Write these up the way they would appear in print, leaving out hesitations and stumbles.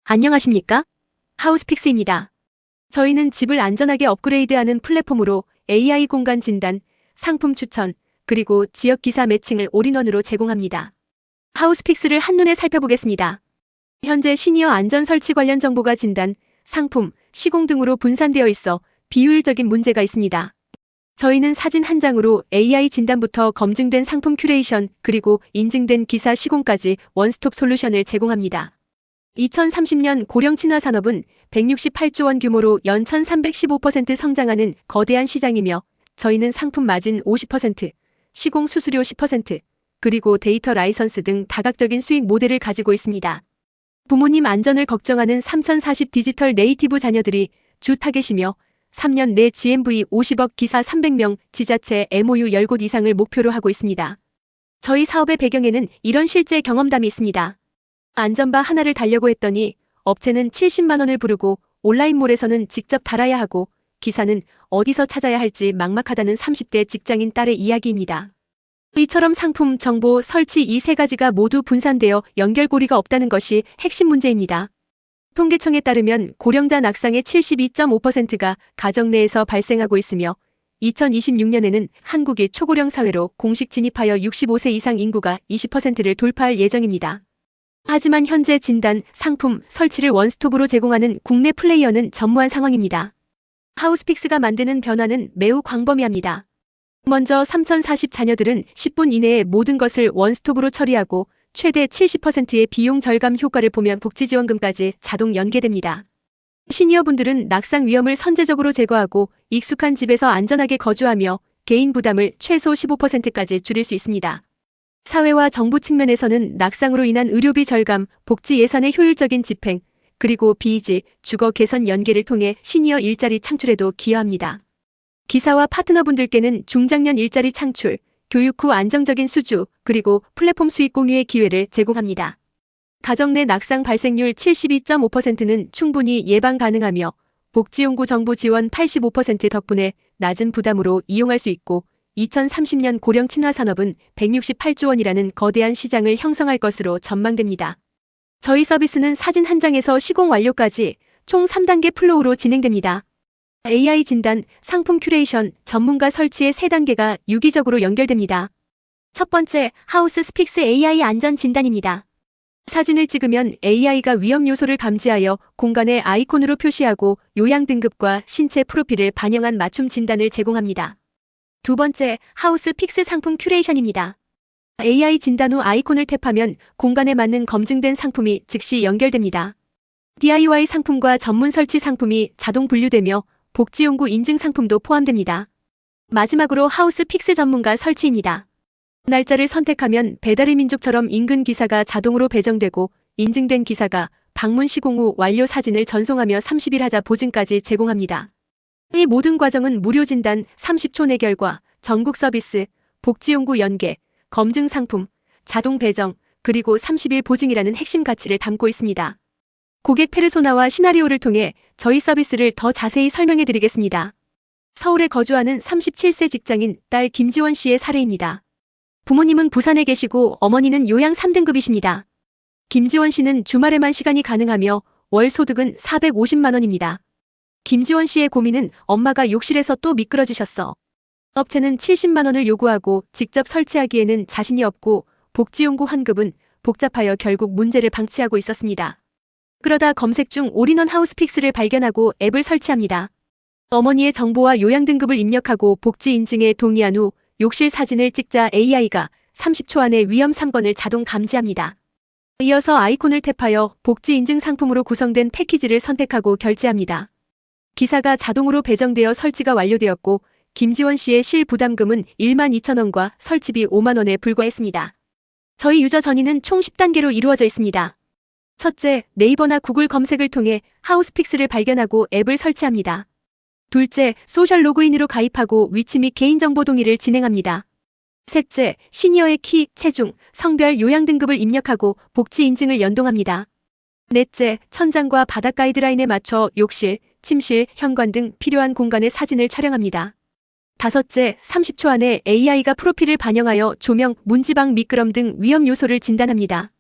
안녕하십니까? 하우스픽스입니다. 저희는 집을 안전하게 업그레이드하는 플랫폼으로 AI 공간 진단, 상품 추천, 그리고 지역 기사 매칭을 올인원으로 제공합니다. 하우스픽스를 한눈에 살펴보겠습니다. 현재 시니어 안전 설치 관련 정보가 진단, 상품, 시공 등으로 분산되어 있어 비효율적인 문제가 있습니다. 저희는 사진 한 장으로 AI 진단부터 검증된 상품 큐레이션, 그리고 인증된 기사 시공까지 원스톱 솔루션을 제공합니다. 2030년 고령 친화 산업은 168조 원 규모로 연 1315% 성장하는 거대한 시장이며 저희는 상품 마진 50%, 시공 수수료 10%, 그리고 데이터 라이선스 등 다각적인 수익 모델을 가지고 있습니다. 부모님 안전을 걱정하는 3040 디지털 네이티브 자녀들이 주 타겟이며 3년 내 GMV 50억 기사 300명, 지자체 MOU 10곳 이상을 목표로 하고 있습니다. 저희 사업의 배경에는 이런 실제 경험담이 있습니다. 안전바 하나를 달려고 했더니 업체는 70만 원을 부르고 온라인몰에서는 직접 달아야 하고 기사는 어디서 찾아야 할지 막막하다는 30대 직장인 딸의 이야기입니다. 이처럼 상품, 정보, 설치 이 세 가지가 모두 분산되어 연결고리가 없다는 것이 핵심 문제입니다. 통계청에 따르면 고령자 낙상의 72.5%가 가정 내에서 발생하고 있으며 2026년에는 한국이 초고령 사회로 공식 진입하여 65세 이상 인구가 20%를 돌파할 예정입니다. 하지만 현재 진단, 상품, 설치를 원스톱으로 제공하는 국내 플레이어는 전무한 상황입니다. 하우스픽스가 만드는 변화는 매우 광범위합니다. 먼저 3040 자녀들은 10분 이내에 모든 것을 원스톱으로 처리하고 최대 70%의 비용 절감 효과를 보면 복지지원금까지 자동 연계됩니다. 시니어분들은 낙상 위험을 선제적으로 제거하고 익숙한 집에서 안전하게 거주하며 개인 부담을 최소 15%까지 줄일 수 있습니다. 사회와 정부 측면에서는 낙상으로 인한 의료비 절감, 복지 예산의 효율적인 집행, 그리고 비이지, 주거 개선 연계를 통해 시니어 일자리 창출에도 기여합니다. 기사와 파트너분들께는 중장년 일자리 창출, 교육 후 안정적인 수주, 그리고 플랫폼 수익 공유의 기회를 제공합니다. 가정 내 낙상 발생률 72.5%는 충분히 예방 가능하며 복지용구 정부 지원 85% 덕분에 낮은 부담으로 이용할 수 있고 2030년 고령 친화 산업은 168조 원이라는 거대한 시장을 형성할 것으로 전망됩니다. 저희 서비스는 사진 한 장에서 시공 완료까지 총 3단계 플로우로 진행됩니다. AI 진단, 상품 큐레이션, 전문가 설치의 3단계가 유기적으로 연결됩니다. 첫 번째, 하우스픽스 AI 안전 진단입니다. 사진을 찍으면 AI가 위험 요소를 감지하여 공간에 아이콘으로 표시하고 요양 등급과 신체 프로필을 반영한 맞춤 진단을 제공합니다. 두 번째, 하우스픽스 상품 큐레이션입니다. AI 진단 후 아이콘을 탭하면 공간에 맞는 검증된 상품이 즉시 연결됩니다. DIY 상품과 전문 설치 상품이 자동 분류되며 복지용구 인증 상품도 포함됩니다. 마지막으로 하우스픽스 전문가 설치입니다. 날짜를 선택하면 배달의 민족처럼 인근 기사가 자동으로 배정되고 인증된 기사가 방문 시공 후 완료 사진을 전송하며 30일 하자 보증까지 제공합니다. 이 모든 과정은 무료 진단, 30초 내 결과, 전국 서비스, 복지용구 연계, 검증 상품, 자동 배정, 그리고 30일 보증이라는 핵심 가치를 담고 있습니다. 고객 페르소나와 시나리오를 통해 저희 서비스를 더 자세히 설명해 드리겠습니다. 서울에 거주하는 37세 직장인 딸 김지원 씨의 사례입니다. 부모님은 부산에 계시고 어머니는 요양 3등급이십니다. 김지원 씨는 주말에만 시간이 가능하며 월 소득은 450만 원입니다. 김지원 씨의 고민은 엄마가 욕실에서 또 미끄러지셨어. 업체는 70만 원을 요구하고 직접 설치하기에는 자신이 없고 복지용구 환급은 복잡하여 결국 문제를 방치하고 있었습니다. 그러다 검색 중 올인원 하우스픽스를 발견하고 앱을 설치합니다. 어머니의 정보와 요양 등급을 입력하고 복지 인증에 동의한 후 욕실 사진을 찍자 AI가 30초 안에 위험 3건을 자동 감지합니다. 이어서 아이콘을 탭하여 복지 인증 상품으로 구성된 패키지를 선택하고 결제합니다. 기사가 자동으로 배정되어 설치가 완료되었고 김지원 씨의 실부담금은 12,000원과 설치비 5만 원에 불과했습니다. 저희 유저 전이는 총 10단계로 이루어져 있습니다. 첫째, 네이버나 구글 검색을 통해 하우스픽스를 발견하고 앱을 설치합니다. 둘째, 소셜 로그인으로 가입하고 위치 및 개인정보 동의를 진행합니다. 셋째, 시니어의 키, 체중, 성별, 요양 등급을 입력하고 복지 인증을 연동합니다. 넷째, 천장과 바닥 가이드라인에 맞춰 욕실, 침실, 현관 등 필요한 공간의 사진을 촬영합니다. 다섯째, 30초 안에 AI가 프로필을 반영하여 조명, 문지방, 미끄럼 등 위험 요소를 진단합니다.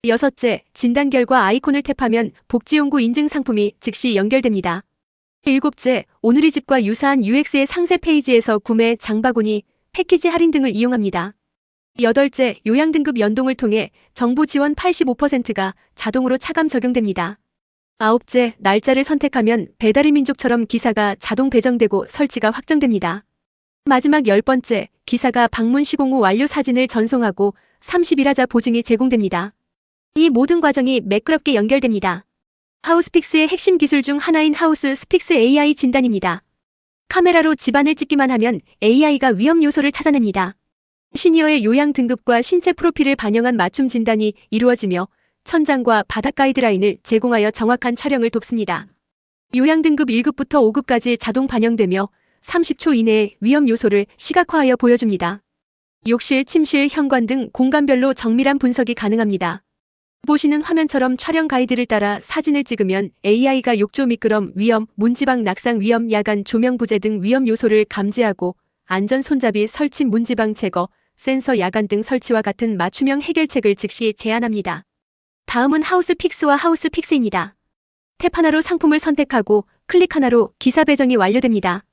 여섯째, 진단 결과 아이콘을 탭하면 복지용구 인증 상품이 즉시 연결됩니다. 일곱째, 오늘의 집과 유사한 UX의 상세 페이지에서 구매, 장바구니, 패키지 할인 등을 이용합니다. 여덟째, 요양 등급 연동을 통해 정부 지원 85%가 자동으로 차감 적용됩니다. 아홉째, 날짜를 선택하면 배달의 민족처럼 기사가 자동 배정되고 설치가 확정됩니다. 마지막 10번째, 기사가 방문 시공 후 완료 사진을 전송하고 30일하자 보증이 제공됩니다. 이 모든 과정이 매끄럽게 연결됩니다. 하우스픽스의 핵심 기술 중 하나인 하우스픽스 AI 진단입니다. 카메라로 집안을 찍기만 하면 AI가 위험 요소를 찾아냅니다. 시니어의 요양 등급과 신체 프로필을 반영한 맞춤 진단이 이루어지며 천장과 바닥 가이드라인을 제공하여 정확한 촬영을 돕습니다. 요양 등급 1급부터 5급까지 자동 반영되며 30초 이내에 위험 요소를 시각화하여 보여줍니다. 욕실, 침실, 현관 등 공간별로 정밀한 분석이 가능합니다. 보시는 화면처럼 촬영 가이드를 따라 사진을 찍으면 AI가 욕조 미끄럼 위험, 문지방 낙상 위험, 야간 조명 부재 등 위험 요소를 감지하고 안전 손잡이 설치, 문지방 제거, 센서 야간 등 설치와 같은 맞춤형 해결책을 즉시 제안합니다. 다음은 하우스픽스와 하우스픽스입니다. 탭 하나로 상품을 선택하고 클릭 하나로 기사 배정이 완료됩니다.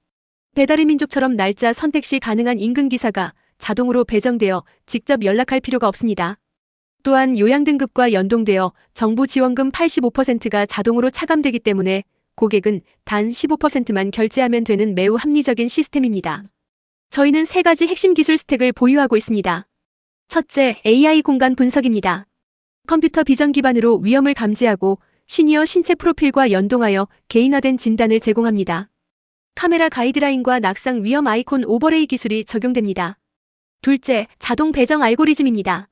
배달의 민족처럼 날짜 선택 시 가능한 인근 기사가 자동으로 배정되어 직접 연락할 필요가 없습니다. 또한 요양 등급과 연동되어 정부 지원금 85%가 자동으로 차감되기 때문에 고객은 단 15%만 결제하면 되는 매우 합리적인 시스템입니다. 저희는 3가지 핵심 기술 스택을 보유하고 있습니다. 첫째, AI 공간 분석입니다. 컴퓨터 비전 기반으로 위험을 감지하고 시니어 신체 프로필과 연동하여 개인화된 진단을 제공합니다. 카메라 가이드라인과 낙상 위험 아이콘 오버레이 기술이 적용됩니다. 둘째, 자동 배정 알고리즘입니다.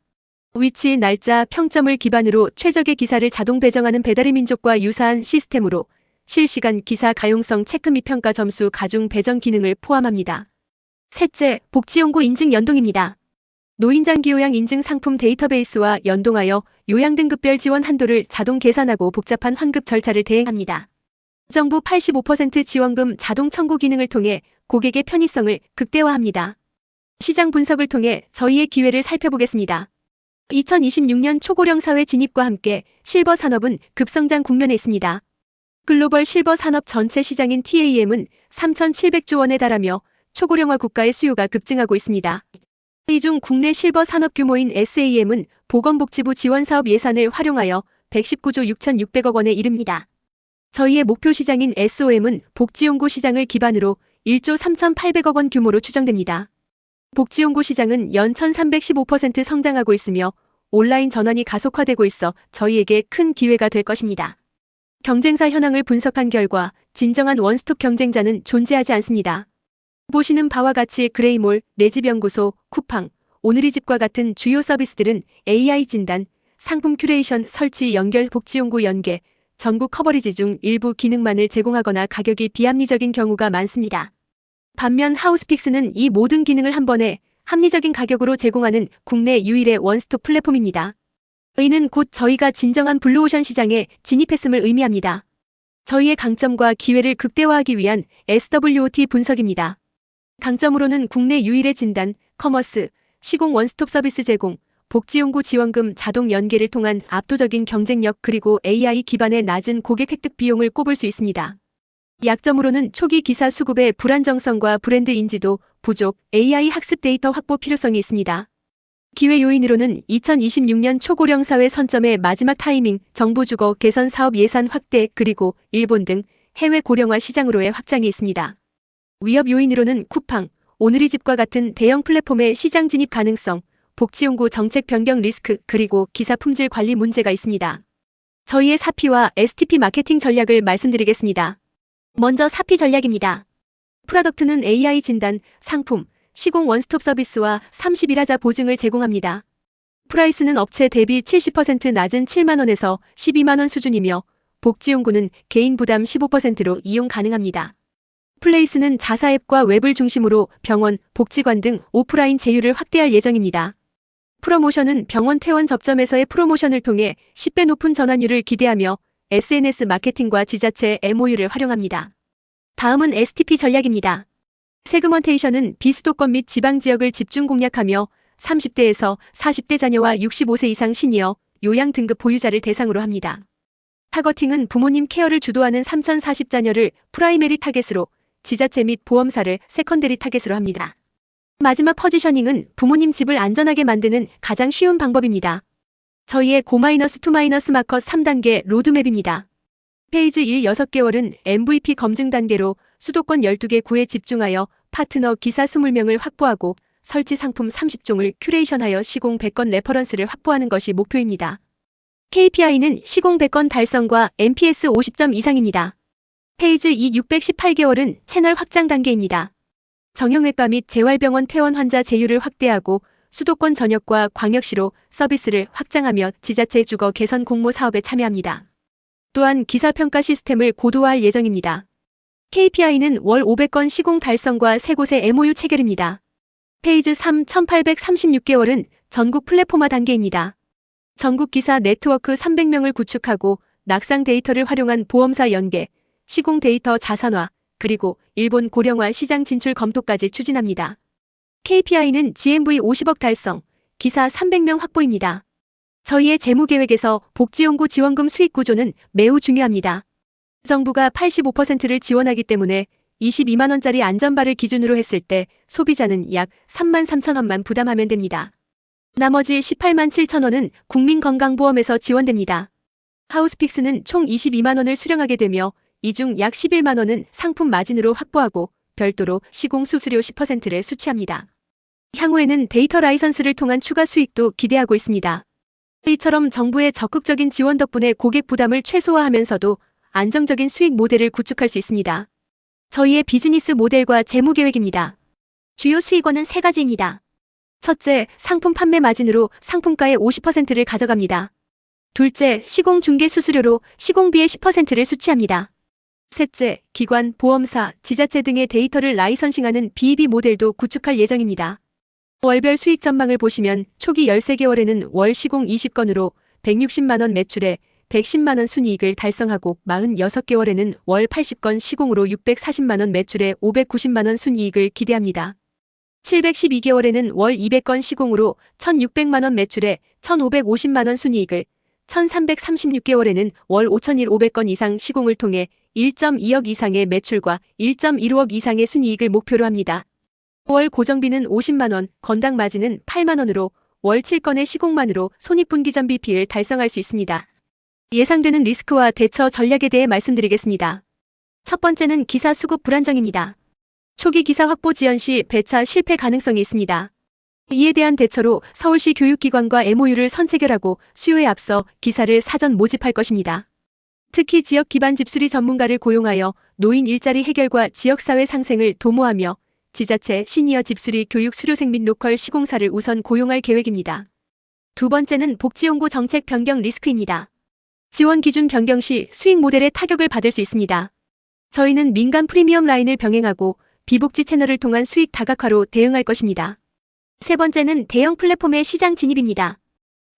위치, 날짜, 평점을 기반으로 최적의 기사를 자동 배정하는 배달의 민족과 유사한 시스템으로 실시간 기사 가용성 체크 및 평가 점수 가중 배정 기능을 포함합니다. 셋째, 복지용구 인증 연동입니다. 노인장기 요양 인증 상품 데이터베이스와 연동하여 요양 등급별 지원 한도를 자동 계산하고 복잡한 환급 절차를 대행합니다. 정부 85% 지원금 자동 청구 기능을 통해 고객의 편의성을 극대화합니다. 시장 분석을 통해 저희의 기회를 살펴보겠습니다. 2026년 초고령 사회 진입과 함께 실버 산업은 급성장 국면에 있습니다. 글로벌 실버 산업 전체 시장인 TAM은 3,700조 원에 달하며 초고령화 국가의 수요가 급증하고 있습니다. 이 중 국내 실버 산업 규모인 SAM은 보건복지부 지원사업 예산을 활용하여 119조 6,600억 원에 이릅니다. 저희의 목표 시장인 SOM은 복지용구 시장을 기반으로 1조 3,800억 원 규모로 추정됩니다. 복지용구 시장은 연 1,315% 성장하고 있으며 온라인 전환이 가속화되고 있어 저희에게 큰 기회가 될 것입니다. 경쟁사 현황을 분석한 결과 진정한 원스톱 경쟁자는 존재하지 않습니다. 보시는 바와 같이 그레이몰, 내집연구소, 쿠팡, 오늘의 집과 같은 주요 서비스들은 AI 진단, 상품 큐레이션, 설치, 연결, 복지용구 연계, 전국 커버리지 중 일부 기능만을 제공하거나 가격이 비합리적인 경우가 많습니다. 반면 하우스픽스는 이 모든 기능을 한 번에 합리적인 가격으로 제공하는 국내 유일의 원스톱 플랫폼입니다. 이는 곧 저희가 진정한 블루오션 시장에 진입했음을 의미합니다. 저희의 강점과 기회를 극대화하기 위한 SWOT 분석입니다. 강점으로는 국내 유일의 진단, 커머스, 시공 원스톱 서비스 제공, 복지용구 지원금 자동 연계를 통한 압도적인 경쟁력 그리고 AI 기반의 낮은 고객 획득 비용을 꼽을 수 있습니다. 약점으로는 초기 기사 수급의 불안정성과 브랜드 인지도 부족, AI 학습 데이터 확보 필요성이 있습니다. 기회 요인으로는 2026년 초고령 사회 선점의 마지막 타이밍, 정부 주거 개선 사업 예산 확대 그리고 일본 등 해외 고령화 시장으로의 확장이 있습니다. 위협 요인으로는 쿠팡, 오늘의 집과 같은 대형 플랫폼의 시장 진입 가능성, 복지용구 정책 변경 리스크 그리고 기사 품질 관리 문제가 있습니다. 저희의 4P와 STP 마케팅 전략을 말씀드리겠습니다. 먼저 4P 전략입니다. 프로덕트는 AI 진단, 상품, 시공 원스톱 서비스와 30일하자 보증을 제공합니다. 프라이스는 업체 대비 70% 낮은 7만원에서 12만원 수준이며 복지용구는 개인 부담 15%로 이용 가능합니다. 플레이스는 자사 앱과 웹을 중심으로 병원, 복지관 등 오프라인 제휴를 확대할 예정입니다. 프로모션은 병원 퇴원 접점에서의 프로모션을 통해 10배 높은 전환율을 기대하며 SNS 마케팅과 지자체 MOU를 활용합니다. 다음은 STP 전략입니다. 세그먼테이션은 비수도권 및 지방지역을 집중 공략하며 30대에서 40대 자녀와 65세 이상 시니어, 요양 등급 보유자를 대상으로 합니다. 타거팅은 부모님 케어를 주도하는 3040 자녀를 프라이머리 타겟으로, 지자체 및 보험사를 세컨더리 타겟으로 합니다. 마지막 포지셔닝은 부모님 집을 안전하게 만드는 가장 쉬운 방법입니다. 저희의 go-2- 마커 3단계 로드맵입니다. 페이지 1 6개월은 MVP 검증 단계로 수도권 12개 구에 집중하여 파트너 기사 20명을 확보하고 설치 상품 30종을 큐레이션하여 시공 100건 레퍼런스를 확보하는 것이 목표입니다. KPI는 시공 100건 달성과 NPS 50점 이상입니다. 페이지 2 618개월은 채널 확장 단계입니다. 정형외과 및 재활병원 퇴원 환자 제휴를 확대하고 수도권 전역과 광역시로 서비스를 확장하며 지자체 주거 개선 공모 사업에 참여합니다. 또한 기사평가 시스템을 고도화할 예정입니다. KPI는 월 500건 시공 달성과 3곳의 MOU 체결입니다. 페이지 3 1836개월은 전국 플랫폼화 단계입니다. 전국 기사 네트워크 300명을 구축하고 낙상 데이터를 활용한 보험사 연계, 시공 데이터 자산화, 그리고 일본 고령화 시장 진출 검토까지 추진합니다. KPI는 GMV 50억 달성, 기사 300명 확보입니다. 저희의 재무계획에서 복지연구 지원금 수익 구조는 매우 중요합니다. 정부가 85%를 지원하기 때문에 22만 원짜리 안전바를 기준으로 했을 때 소비자는 약 3만 3천 원만 부담하면 됩니다. 나머지 18만 7천 원은 국민건강보험에서 지원됩니다. 하우스픽스는 총 22만 원을 수령하게 되며 이 중 약 11만 원은 상품 마진으로 확보하고 별도로 시공 수수료 10%를 수취합니다. 향후에는 데이터 라이선스를 통한 추가 수익도 기대하고 있습니다. 이처럼 정부의 적극적인 지원 덕분에 고객 부담을 최소화하면서도 안정적인 수익 모델을 구축할 수 있습니다. 저희의 비즈니스 모델과 재무 계획입니다. 주요 수익원은 3가지입니다. 첫째, 상품 판매 마진으로 상품가의 50%를 가져갑니다. 둘째, 시공 중개 수수료로 시공비의 10%를 수취합니다. 셋째, 기관, 보험사, 지자체 등의 데이터를 라이선싱하는 B2B 모델도 구축할 예정입니다. 월별 수익 전망을 보시면 초기 13개월에는 월 시공 20건으로 160만 원 매출에 110만 원 순이익을 달성하고 46개월에는 월 80건 시공으로 640만 원 매출에 590만 원 순이익을 기대합니다. 712개월에는 월 200건 시공으로 1,600만 원 매출에 1,550만 원 순이익을, 1336개월에는 월 5,500건 이상 시공을 통해 1.2억 이상의 매출과 1.15억 이상의 순이익을 목표로 합니다. 월 고정비는 50만 원, 건당 마진은 8만 원으로 월 7건의 시공만으로 손익분기점 BP를 달성할 수 있습니다. 예상되는 리스크와 대처 전략에 대해 말씀드리겠습니다. 첫 번째는 기사 수급 불안정입니다. 초기 기사 확보 지연 시 배차 실패 가능성이 있습니다. 이에 대한 대처로 서울시 교육기관과 MOU를 선체결하고 수요에 앞서 기사를 사전 모집할 것입니다. 특히 지역 기반 집수리 전문가를 고용하여 노인 일자리 해결과 지역사회 상생을 도모하며 지자체 시니어 집수리 교육 수료생 및 로컬 시공사를 우선 고용할 계획입니다. 두 번째는 복지연구 정책 변경 리스크입니다. 지원 기준 변경 시 수익 모델에 타격을 받을 수 있습니다. 저희는 민간 프리미엄 라인을 병행하고 비복지 채널을 통한 수익 다각화로 대응할 것입니다. 세 번째는 대형 플랫폼의 시장 진입입니다.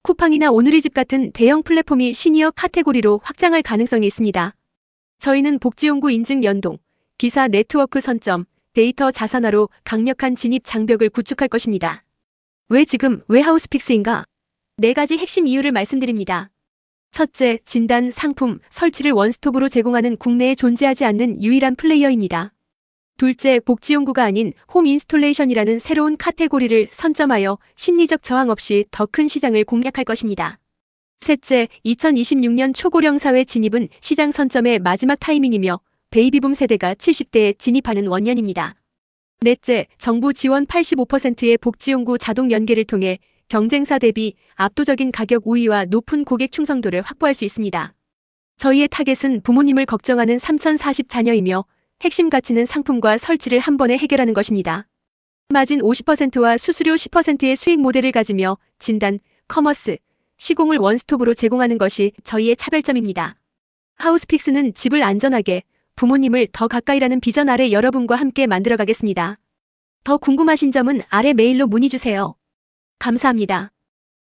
쿠팡이나 오누리집 같은 대형 플랫폼이 시니어 카테고리로 확장할 가능성이 있습니다. 저희는 복지연구 인증 연동, 기사 네트워크 선점, 데이터 자산화로 강력한 진입 장벽을 구축할 것입니다. 왜 지금, 왜 하우스픽스인가? 4가지 핵심 이유를 말씀드립니다. 첫째, 진단, 상품, 설치를 원스톱으로 제공하는 국내에 존재하지 않는 유일한 플레이어입니다. 둘째, 복지연구가 아닌 홈 인스톨레이션이라는 새로운 카테고리를 선점하여 심리적 저항 없이 더 큰 시장을 공략할 것입니다. 셋째, 2026년 초고령 사회 진입은 시장 선점의 마지막 타이밍이며 베이비붐 세대가 70대에 진입하는 원년입니다. 넷째, 정부 지원 85%의 복지연구 자동 연계를 통해 경쟁사 대비 압도적인 가격 우위와 높은 고객 충성도를 확보할 수 있습니다. 저희의 타겟은 부모님을 걱정하는 3040 자녀이며 핵심 가치는 상품과 설치를 한 번에 해결하는 것입니다. 마진 50%와 수수료 10%의 수익 모델을 가지며 진단, 커머스, 시공을 원스톱으로 제공하는 것이 저희의 차별점입니다. 하우스픽스는 집을 안전하게, 부모님을 더 가까이라는 비전 아래 여러분과 함께 만들어가겠습니다. 더 궁금하신 점은 아래 메일로 문의주세요. 감사합니다.